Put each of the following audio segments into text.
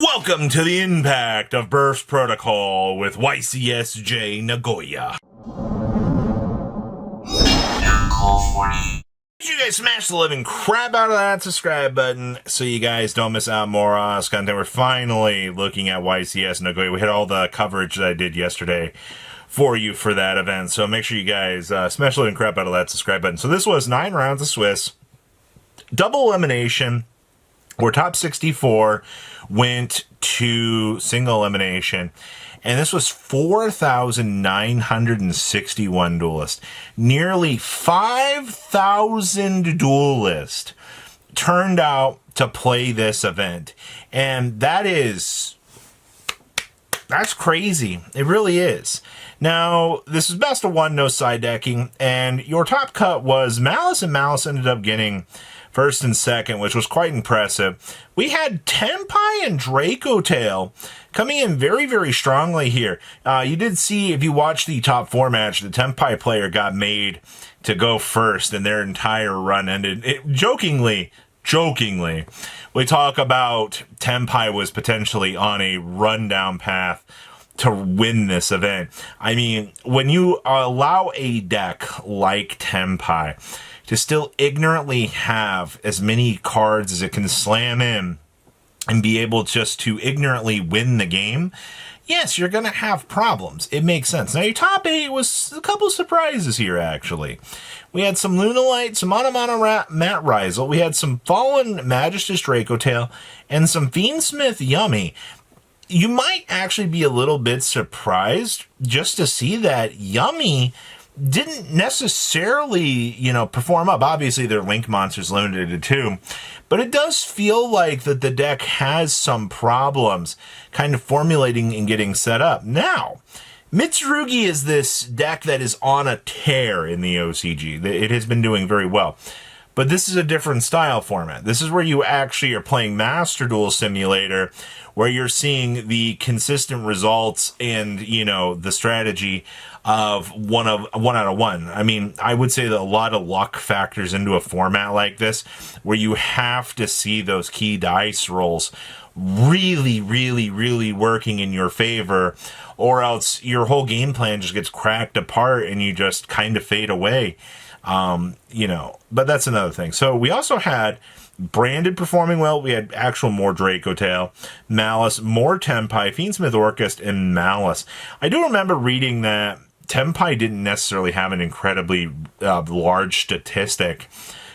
Welcome to the Impact of Burst Protocol with YCSJ Nagoya. You guys smash the living crap out of that subscribe button so you guys don't miss out more on us content. We're finally looking at YCS Nagoya. We had all the coverage that I did yesterday for you for that event, so make sure you guys smash the living crap out of that subscribe button. So this was 9 rounds of Swiss, double elimination, where top 64 went to single elimination, and this was 4,961 duelists. Nearly 5,000 duelists turned out to play this event, and that's crazy. It really is. Now, this is best of one, no side decking, and your top cut was Maliss, and Maliss ended up getting first and second, which was quite impressive. We had Tenpai and Draco Tail coming in very, very strongly here. You did see, if you watched the top 4 match, the Tenpai player got made to go first, and their entire run ended. Jokingly, we talk about Tenpai was potentially on a rundown path to win this event. I mean, when you allow a deck like Tenpai to still ignorantly have as many cards as it can slam in and be able just to ignorantly win the game, yes, you're going to have problems. It makes sense. Now, your top 8 was a couple surprises here, actually. We had some Lunalight, some Mono Matt Ryzeal. We had some Fallen Magistus Draco Tail, and some Fiendsmith Yummy. You might actually be a little bit surprised just to see that Yummy didn't necessarily, perform up. Obviously, their Link monster's limited to 2, but it does feel like that the deck has some problems kind of formulating and getting set up. Now, Mitsurugi is this deck that is on a tear in the OCG. It has been doing very well. But this is a different style format. This is where you actually are playing Master Duel Simulator, where you're seeing the consistent results and, the strategy of one out of one. I mean, I would say that a lot of luck factors into a format like this, where you have to see those key dice rolls really, really, really working in your favor, or else your whole game plan just gets cracked apart and you just kind of fade away. But that's another thing. So we also had Branded performing well. We had actual more Draco Tail, Maliss, more Tenpai, Fiendsmith Orchest, and Maliss. I do remember reading that Tenpai didn't necessarily have an incredibly large statistic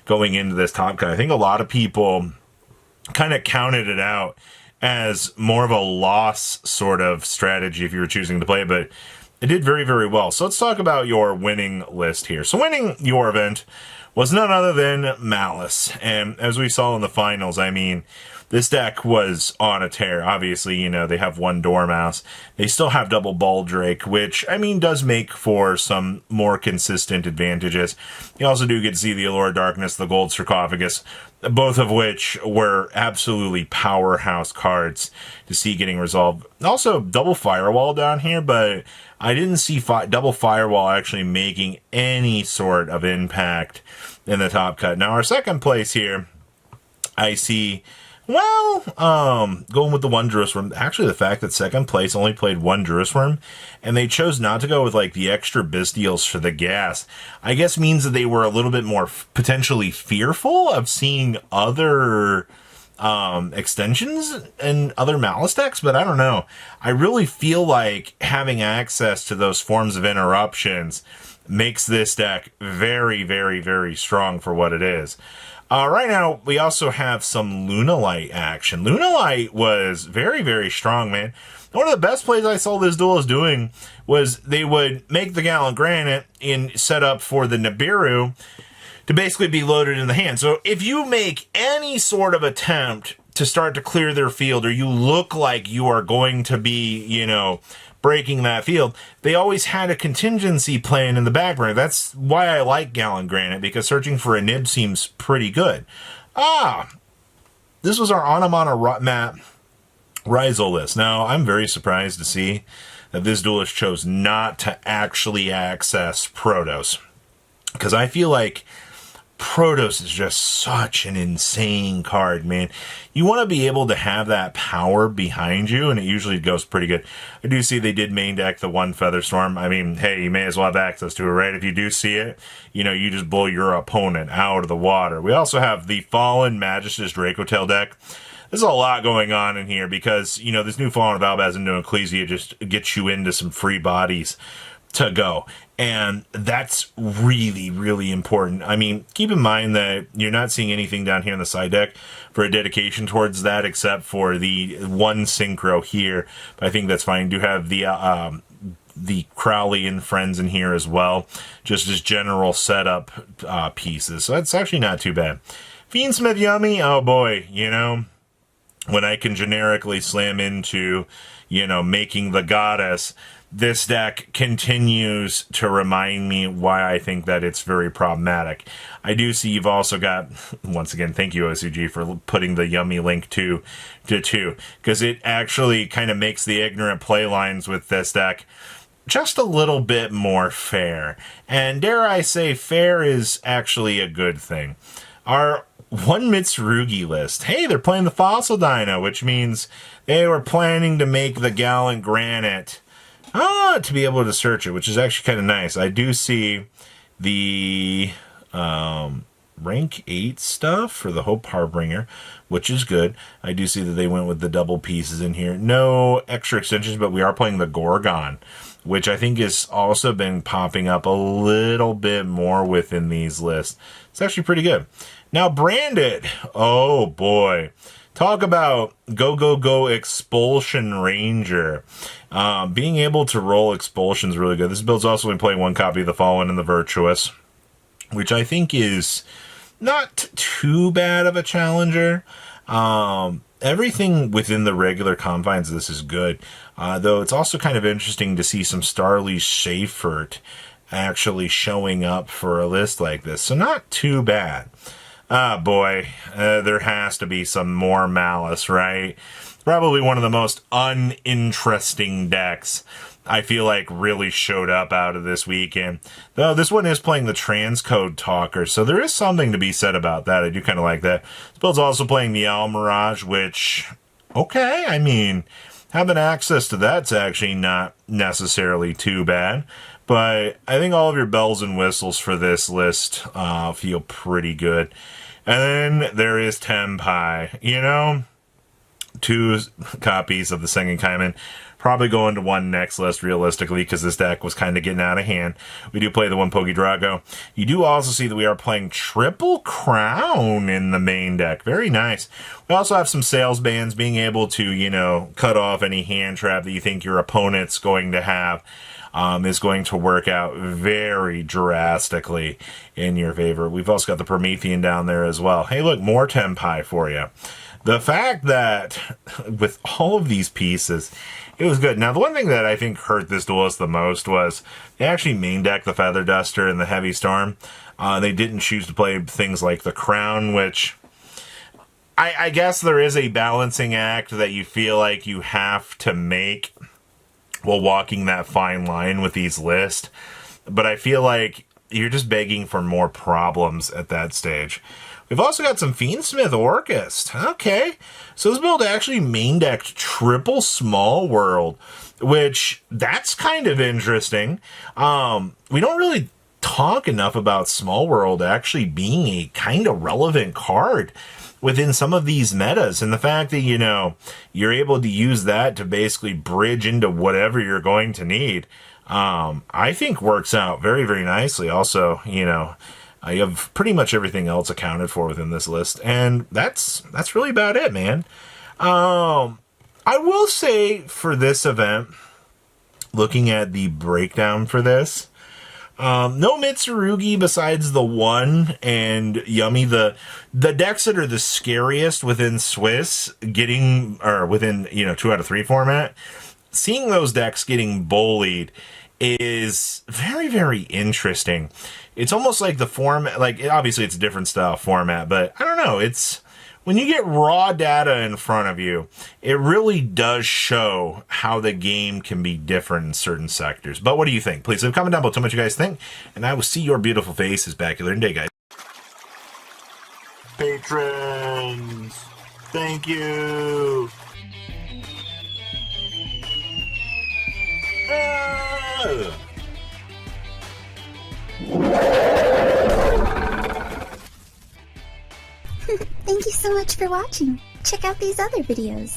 going into this top cut. I think a lot of people kind of counted it out as more of a loss sort of strategy if you were choosing to play it, but it did very, very well. So let's talk about your winning list here. So winning your event was none other than Maliss. And as we saw in the finals, I mean, this deck was on a tear. Obviously, they have one Dormouse. They still have double Baldrake, which, does make for some more consistent advantages. You also do get to see the Allure of Darkness, the Gold Sarcophagus, both of which were absolutely powerhouse cards to see getting resolved. Also, double Firewall down here, but I didn't see double Firewall actually making any sort of impact in the top cut. Now, our second place here, I see, going with the one Jerusalem. Actually, the fact that second place only played one Jerusalem, and they chose not to go with, the extra Bestials for the gas, I guess means that they were a little bit more potentially fearful of seeing other extensions and other Maliss decks, but I don't know. I really feel like having access to those forms of interruptions makes this deck very, very, very strong for what it is. Right now, we also have some Lunalight action. Lunalight was very, very strong, man. One of the best plays I saw this duelist doing was they would make the Gallant Granite and set up for the Nibiru to basically be loaded in the hand. So if you make any sort of attempt to start to clear their field, or you look like you are going to be, breaking that field, they always had a contingency plan in the background. That's why I like Gallant Granite, because searching for a nib seems pretty good. This was our Mono Matt Ryzeal list. Now, I'm very surprised to see that this duelist chose not to actually access Protos, because I feel like Protoss is just such an insane card, man. You want to be able to have that power behind you, and it usually goes pretty good. I do see they did main deck the one Featherstorm. I mean, hey, you may as well have access to it, right? If you do see it, you know, you just blow your opponent out of the water. We also have the Fallen Magistus Dracotail deck. There's a lot going on in here because, you know, this new Fallen of Albaz into Ecclesia just gets you into some free bodies to go. And that's really, really important. I mean, keep in mind that you're not seeing anything down here in the side deck for a dedication towards that, except for the one synchro here. But I think that's fine. You do have the Crowley and friends in here as well, just as general setup pieces. So that's actually not too bad. Fiendsmith Yummy, oh boy, you know, when I can generically slam into, you know, making the goddess, this deck continues to remind me why I think that it's very problematic. I do see you've also got, once again, thank you, OCG, for putting the Yummy link to 2, because it actually kind of makes the ignorant play lines with this deck just a little bit more fair. And dare I say, fair is actually a good thing. Our one Mitsurugi list, hey, they're playing the Fossil Dino, which means they were planning to make the Gallant Granite to be able to search it, which is actually kind of nice. I do see the rank 8 stuff for the Hope Harbinger, which is good. I do see that they went with the double pieces in here. No extra extensions, but we are playing the Gorgon, which I think has also been popping up a little bit more within these lists. It's actually pretty good. Now, Branded. Oh, boy. Talk about go Expulsion Ranger. Being able to roll Expulsion is really good. This build's also been playing one copy of the Fallen and the Virtuous, which I think is not too bad of a challenger. Everything within the regular confines of this is good. Though it's also kind of interesting to see some Starly Schaefert actually showing up for a list like this. So not too bad. Boy, there has to be some more Maliss, right? Probably one of the most uninteresting decks I feel like really showed up out of this weekend. Though this one is playing the Transcode Talker, so there is something to be said about that. I do kind of like that. This build's also playing the Almirage, which, okay, I mean, having access to that's actually not necessarily too bad. But I think all of your bells and whistles for this list feel pretty good. And then there is Tenpai. You know, 2 copies of the Sengen Kaiman. Probably going to one next list, realistically, because this deck was kind of getting out of hand. We do play the one Pogi Drago. You do also see that we are playing Triple Crown in the main deck. Very nice. We also have some sales bands, being able to, you know, cut off any hand trap that you think your opponent's going to have. Is going to work out very drastically in your favor. We've also got the Promethean down there as well. Hey, look, more Tenpai for you. The fact that with all of these pieces, it was good. Now, the one thing that I think hurt this duelist the most was they actually main decked the Feather Duster and the Heavy Storm. They didn't choose to play things like the Crown, which I guess there is a balancing act that you feel like you have to make while walking that fine line with these lists. But I feel like you're just begging for more problems at that stage. We've also got some Fiendsmith Orchest. Okay. So this build actually main decked triple Small World, which that's kind of interesting. We don't really talk enough about Small World actually being a kind of relevant card within some of these metas, and the fact that, you know, you're able to use that to basically bridge into whatever you're going to need, I think works out very, very nicely. Also, you know, you have pretty much everything else accounted for within this list, and that's really about it, man. I will say for this event, looking at the breakdown for this, no Mitsurugi besides the one and Yummy. The decks that are the scariest within Swiss getting, or within, you know, 2 out of 3 format, seeing those decks getting bullied is very, very interesting. It's almost like the format, like, obviously it's a different style format, but I don't know, it's, when you get raw data in front of you, it really does show how the game can be different in certain sectors. But what do you think? Please leave a comment down below. Tell me what you guys think, and I will see your beautiful faces back here in the day, guys. patrons. Thank you. Thank you so much for watching. Check out these other videos.